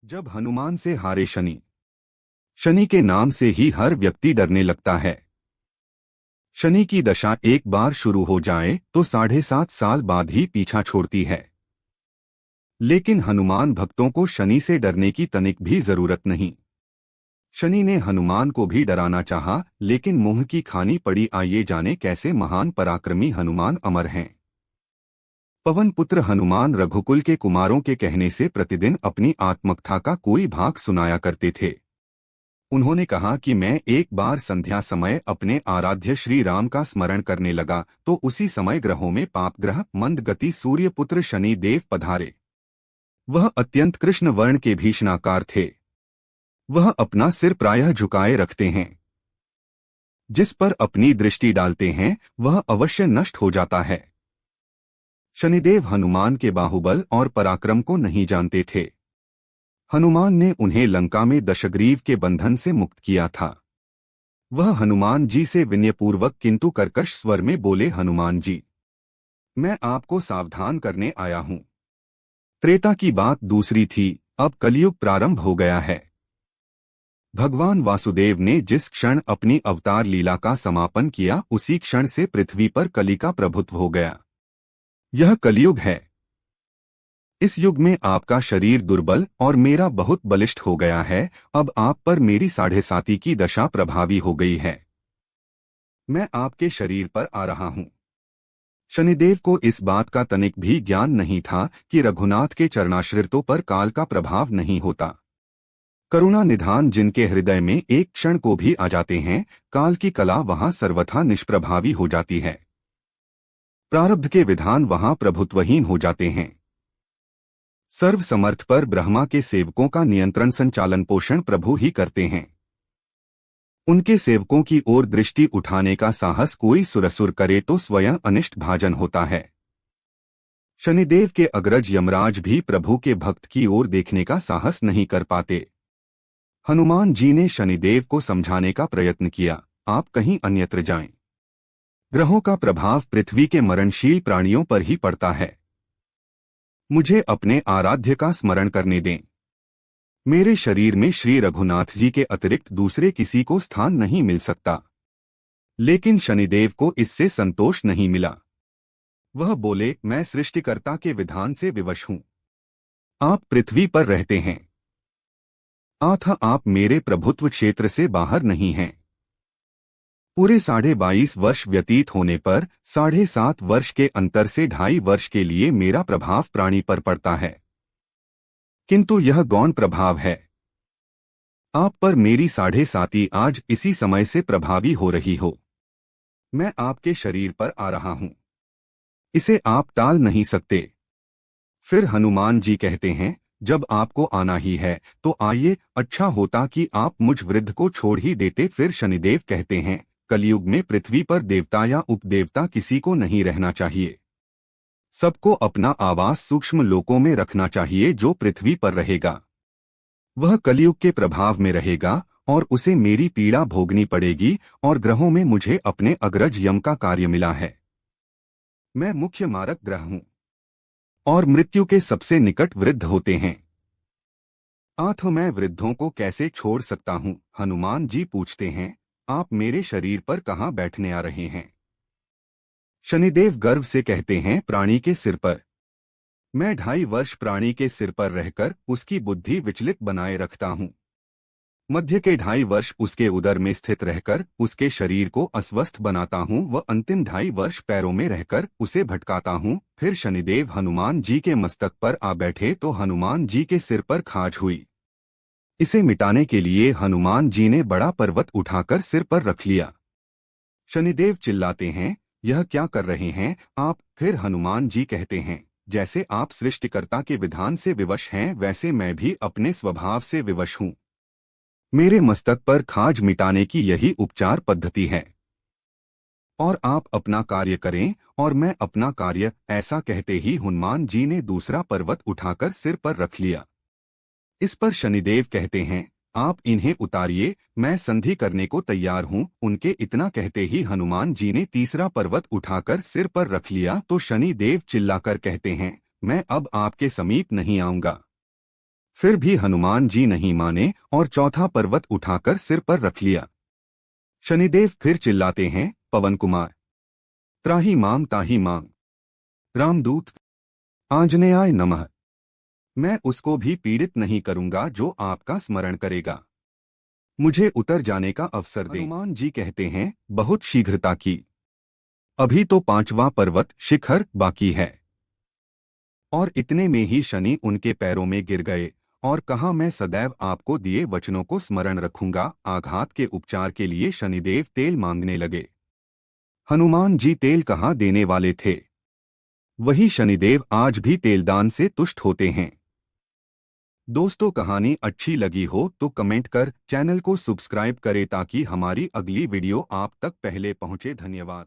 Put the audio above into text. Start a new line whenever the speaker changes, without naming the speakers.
जब हनुमान से हारे शनि। शनि के नाम से ही हर व्यक्ति डरने लगता है। शनि की दशा एक बार शुरू हो जाए तो 7.5 साल बाद ही पीछा छोड़ती है। लेकिन हनुमान भक्तों को शनि से डरने की तनिक भी जरूरत नहीं। शनि ने हनुमान को भी डराना चाहा, लेकिन मुंह की खानी पड़ी। आइए जाने कैसे महान पराक्रमी हनुमान अमर हैं। पवन पुत्र हनुमान रघुकुल के कुमारों के कहने से प्रतिदिन अपनी आत्मकथा का कोई भाग सुनाया करते थे। उन्होंने कहा कि मैं एक बार संध्या समय अपने आराध्य श्री राम का स्मरण करने लगा तो उसी समय ग्रहों में पाप ग्रह मंद गति सूर्य पुत्र शनि देव पधारे। वह अत्यंत कृष्ण वर्ण के भीषणाकार थे। वह अपना सिर प्रायः झुकाए रखते हैं। जिस पर अपनी दृष्टि डालते हैं वह अवश्य नष्ट हो जाता है। शनिदेव हनुमान के बाहुबल और पराक्रम को नहीं जानते थे। हनुमान ने उन्हें लंका में दशग्रीव के बंधन से मुक्त किया था। वह हनुमान जी से विनयपूर्वक किंतु कर्कश स्वर में बोले, हनुमान जी, मैं आपको सावधान करने आया हूं। त्रेता की बात दूसरी थी, अब कलयुग प्रारंभ हो गया है। भगवान वासुदेव ने जिस क्षण अपनी अवतार लीला का समापन किया उसी क्षण से पृथ्वी पर कली का प्रभुत्व हो गया। यह कलयुग है। इस युग में आपका शरीर दुर्बल और मेरा बहुत बलिष्ठ हो गया है। अब आप पर मेरी 7.5 की दशा प्रभावी हो गई है। मैं आपके शरीर पर आ रहा हूं। शनिदेव को इस बात का तनिक भी ज्ञान नहीं था कि रघुनाथ के चरणाश्रितों पर काल का प्रभाव नहीं होता। करुणा निधान जिनके हृदय में एक क्षण को भी आ जाते हैं, काल की कला वहां सर्वथा निष्प्रभावी हो जाती है। प्रारब्ध के विधान वहां प्रभुत्वहीन हो जाते हैं। सर्वसमर्थ पर ब्रह्मा के सेवकों का नियंत्रण संचालन पोषण प्रभु ही करते हैं। उनके सेवकों की ओर दृष्टि उठाने का साहस कोई सुरसुर करे तो स्वयं अनिष्ट भाजन होता है। शनिदेव के अग्रज यमराज भी प्रभु के भक्त की ओर देखने का साहस नहीं कर पाते। हनुमान जी ने शनिदेव को समझाने का प्रयत्न किया, आप कहीं अन्यत्र जाएं। ग्रहों का प्रभाव पृथ्वी के मरणशील प्राणियों पर ही पड़ता है। मुझे अपने आराध्य का स्मरण करने दें। मेरे शरीर में श्री रघुनाथ जी के अतिरिक्त दूसरे किसी को स्थान नहीं मिल सकता। लेकिन शनिदेव को इससे संतोष नहीं मिला। वह बोले, मैं सृष्टिकर्ता के विधान से विवश हूं। आप पृथ्वी पर रहते हैं, अतः आप मेरे प्रभुत्व क्षेत्र से बाहर नहीं हैं। पूरे 22.5 वर्ष व्यतीत होने पर 7.5 वर्ष के अंतर से 2.5 वर्ष के लिए मेरा प्रभाव प्राणी पर पड़ता है, किंतु यह गौण प्रभाव है। आप पर मेरी 7.5 आज इसी समय से प्रभावी हो रही हो। मैं आपके शरीर पर आ रहा हूं, इसे आप टाल नहीं सकते। फिर हनुमान जी कहते हैं, जब आपको आना ही है तो आइए, अच्छा होता कि आप मुझ वृद्ध को छोड़ ही देते। फिर शनिदेव कहते हैं, कलयुग में पृथ्वी पर देवता या उपदेवता किसी को नहीं रहना चाहिए। सबको अपना आवास सूक्ष्म लोकों में रखना चाहिए। जो पृथ्वी पर रहेगा वह कलयुग के प्रभाव में रहेगा और उसे मेरी पीड़ा भोगनी पड़ेगी। और ग्रहों में मुझे अपने अग्रज यम का कार्य मिला है। मैं मुख्य मारक ग्रह हूं और मृत्यु के सबसे निकट वृद्ध होते हैं। अतः मैं वृद्धों को कैसे छोड़ सकता हूं? हनुमान जी पूछते हैं, आप मेरे शरीर पर कहां बैठने आ रहे हैं? शनिदेव गर्व से कहते हैं, प्राणी के सिर पर। मैं 2.5 वर्ष प्राणी के सिर पर रहकर उसकी बुद्धि विचलित बनाए रखता हूं। मध्य के 2.5 वर्ष उसके उदर में स्थित रहकर उसके शरीर को अस्वस्थ बनाता हूं व अंतिम 2.5 वर्ष पैरों में रहकर उसे भटकाता हूं। फिर शनिदेव हनुमान जी के मस्तक पर आ बैठे तो हनुमान जी के सिर पर खाज हुई। इसे मिटाने के लिए हनुमान जी ने बड़ा पर्वत उठाकर सिर पर रख लिया। शनिदेव चिल्लाते हैं, यह क्या कर रहे हैं आप? फिर हनुमान जी कहते हैं, जैसे आप सृष्टिकर्ता के विधान से विवश हैं वैसे मैं भी अपने स्वभाव से विवश हूं। मेरे मस्तक पर खाज मिटाने की यही उपचार पद्धति है। और आप अपना कार्य करें और मैं अपना कार्य। ऐसा कहते ही हनुमान जी ने दूसरा पर्वत उठाकर सिर पर रख लिया। इस पर शनिदेव कहते हैं, आप इन्हें उतारिए, मैं संधि करने को तैयार हूं। उनके इतना कहते ही हनुमान जी ने तीसरा पर्वत उठाकर सिर पर रख लिया तो शनिदेव चिल्लाकर कहते हैं, मैं अब आपके समीप नहीं आऊंगा। फिर भी हनुमान जी नहीं माने और चौथा पर्वत उठाकर सिर पर रख लिया। शनिदेव फिर चिल्लाते हैं, पवन कुमार, त्राहि माम ताहि माम। रामदूत, आंजनेयाय नमः। मैं उसको भी पीड़ित नहीं करूंगा जो आपका स्मरण करेगा। मुझे उतर जाने का अवसर दें। हनुमान जी कहते हैं, बहुत शीघ्रता की। अभी तो पांचवा पर्वत शिखर बाकी है। और इतने में ही शनि उनके पैरों में गिर गए और कहा, मैं सदैव आपको दिए वचनों को स्मरण रखूंगा। आघात के उपचार के लिए शनिदेव तेल मांगने लगे। हनुमान जी तेल कहाँ देने वाले थे? वही शनिदेव आज भी तेलदान से तुष्ट होते हैं। दोस्तों, कहानी अच्छी लगी हो तो कमेंट कर चैनल को सब्सक्राइब करें ताकि हमारी अगली वीडियो आप तक पहले पहुंचे। धन्यवाद।